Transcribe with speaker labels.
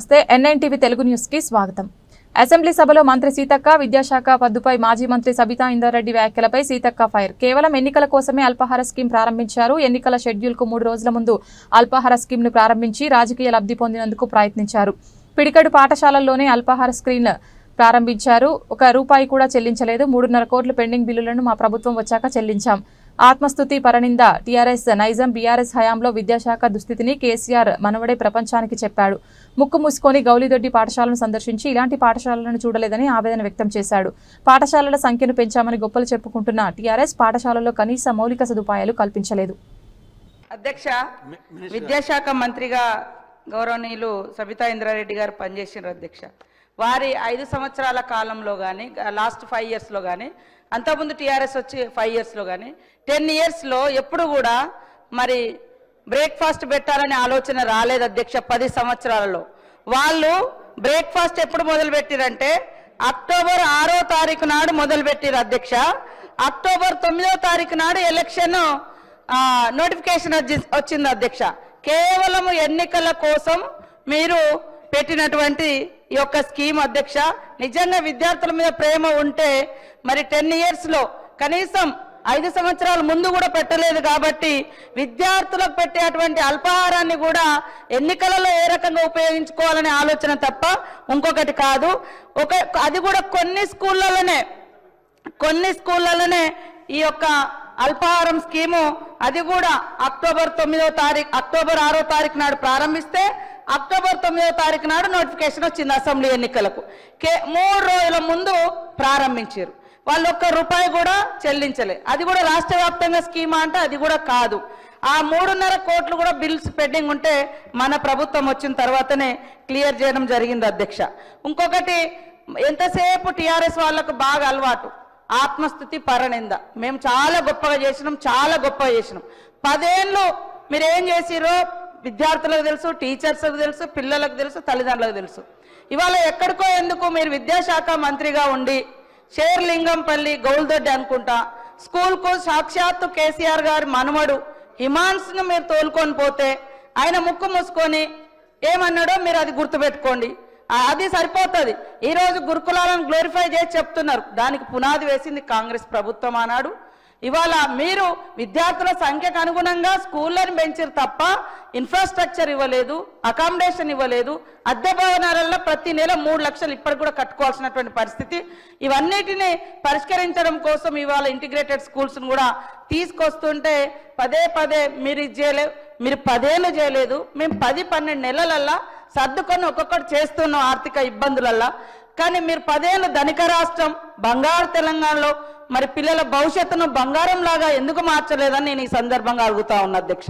Speaker 1: నమస్తే NNTV Telugu news కి స్వాగతం। అసెంబ్లీ సభలో మంత్రి సీతక్క విద్యాశాఖ పద్దుపై మాజీ మంత్రి సబితా ఇంద్రారెడ్డి వ్యాఖ్యలపై సీతక్క ఫైర్। కేవలం ఎన్నికల కోసమే అల్పాహార స్కీమ్ ప్రారంభించారు। ఎన్నికల షెడ్యూల్ కు 3 రోజుల ముందు అల్పాహార స్కీమ్ ను ప్రారంభించి రాజకీయ లబ్ధి పొందేందుకు ప్రయత్నించారు। పిడికడు పాఠశాలల్లోనే అల్పాహార స్క్రీన్ ప్రారంభించారు। 1 రూపాయి కూడా చెల్లించలేదు। 3.5 కోట్ల పెండింగ్ బిల్లులను మా ప్రభుత్వం వచ్చాక చెల్లించాం। ఆత్మస్తుతి పరనింద టీఆర్ఎస్ నైజాం బీఆర్ఎస్ హయాంలో విద్యాశాఖ దుస్థితిని కేసీఆర్ మనవడే ప్రపంచానికి చెప్పాడు। ముక్కు మూసుకొని గౌలిదొడ్డి పాఠశాలను సందర్శించి ఇలాంటి పాఠశాలలను చూడలేదని ఆవేదన వ్యక్తం చేశాడు। పాఠశాలల సంఖ్యను పెంచామని గొప్పలు చెప్పుకుంటున్న టీఆర్ఎస్ పాఠశాలల్లో కనీస మౌలిక సదుపాయాలు కల్పించలేదు।
Speaker 2: అధ్యక్ష, విద్యాశాఖ మంత్రిగా గౌరవనీయులు సబితా ఇంద్రారెడ్డి గారు పనిచేసినారు అధ్యక్ష। వారి 5 సంవత్సరాల కాలంలో కానీ లాస్ట్ 5 ఇయర్స్లో కానీ అంతకుముందు టీఆర్ఎస్ వచ్చి 5 ఇయర్స్లో కానీ 10 ఇయర్స్లో ఎప్పుడు కూడా మరి బ్రేక్ఫాస్ట్ పెట్టాలనే ఆలోచన రాలేదు అధ్యక్ష। 10 సంవత్సరాలలో వాళ్ళు బ్రేక్ఫాస్ట్ ఎప్పుడు మొదలుపెట్టిరంటే అక్టోబర్ 6వ తారీఖు నాడు మొదలుపెట్టిరు అధ్యక్ష। అక్టోబర్ 9వ తారీఖు నాడు ఎలక్షన్ నోటిఫికేషన్ వచ్చింది అధ్యక్ష। కేవలం ఎన్నికల కోసం మీరు పెట్టినటువంటి ఈ యొక్క స్కీమ్ అధ్యక్ష। నిజంగా విద్యార్థుల మీద ప్రేమ ఉంటే మరి 10 ఇయర్స్లో కనీసం 5 సంవత్సరాల ముందు కూడా పెట్టలేదు కాబట్టి విద్యార్థులకు పెట్టేటువంటి అల్పాహారాన్ని కూడా ఎన్నికలలో ఏ రకంగా ఉపయోగించుకోవాలనే ఆలోచన తప్ప ఇంకొకటి కాదు। అది కూడా కొన్ని స్కూళ్ళలోనే ఈ యొక్క అల్పాహారం స్కీము అది కూడా అక్టోబర్ 6వ తారీఖు నాడు ప్రారంభిస్తే అక్టోబర్ 9వ తారీఖు నాడు నోటిఫికేషన్ వచ్చింది అసెంబ్లీ ఎన్నికలకు। 3 రోజుల ముందు ప్రారంభించారు। వాళ్ళు 1 రూపాయి కూడా చెల్లించలే। అది కూడా రాష్ట్ర వ్యాప్తంగా స్కీమా అంటే అది కూడా కాదు। ఆ 3.5 కోట్లు కూడా బిల్స్ పెండింగ్ ఉంటే మన ప్రభుత్వం వచ్చిన తర్వాతనే క్లియర్ చేయడం జరిగింది అధ్యక్ష। ఇంకొకటి ఎంతసేపు టీఆర్ఎస్ వాళ్ళకు బాగా అలవాటు ఆత్మస్థుతి పరనింద। మేము చాలా గొప్పగా చేసినాం, చాలా గొప్పగా చేసినాం। 10 ఏళ్ళు మీరు ఏం చేసిరో విద్యార్థులకు తెలుసు, టీచర్స్కి తెలుసు, పిల్లలకు తెలుసు, తల్లిదండ్రులకు తెలుసు। ఇవాళ ఎక్కడికో ఎందుకు మీరు విద్యాశాఖ మంత్రిగా ఉండి షేర్లింగంపల్లి గౌల్దొడ్డి అనుకుంటా స్కూల్కు సాక్షాత్తు కేసీఆర్ గారి మనవడు హిమాన్స్ను మీరు తోలుకొని పోతే ఆయన ముక్కు మూసుకొని ఏమన్నాడో మీరు అది గుర్తుపెట్టుకోండి, అది సరిపోతుంది। ఈరోజు గురుకులాలను గ్లోరిఫై చేసి చెప్తున్నారు, దానికి పునాది వేసింది కాంగ్రెస్ ప్రభుత్వం ఆనాడు। ఇవాళ మీరు విద్యార్థుల సంఖ్యకు అనుగుణంగా స్కూళ్ళని పెంచారు తప్ప ఇన్ఫ్రాస్ట్రక్చర్ ఇవ్వలేదు, అకామిడేషన్ ఇవ్వలేదు। అద్దె భవనాలలో ప్రతి నెల 3 లక్షలు ఇప్పటికి కూడా కట్టుకోవాల్సినటువంటి పరిస్థితి। ఇవన్నిటిని పరిష్కరించడం కోసం ఇవాళ ఇంటిగ్రేటెడ్ స్కూల్స్ను కూడా తీసుకొస్తుంటే పదే మీరు ఇది చేయలేదు, మీరు 10 ఏళ్ళు చేయలేదు, మేము 10-12 నెలలల్లా సర్దుకొని ఒక్కొక్కటి చేస్తున్నాం ఆర్థిక ఇబ్బందులల్లా। కానీ మీరు 10 ఏళ్ళు ధనిక రాష్ట్రం బంగారు తెలంగాణలో మరి పిల్లల భవిష్యత్తును బంగారం లాగా ఎందుకు మార్చలేదని నేను ఈ సందర్భంగా అడుగుతా ఉన్నా అధ్యక్ష।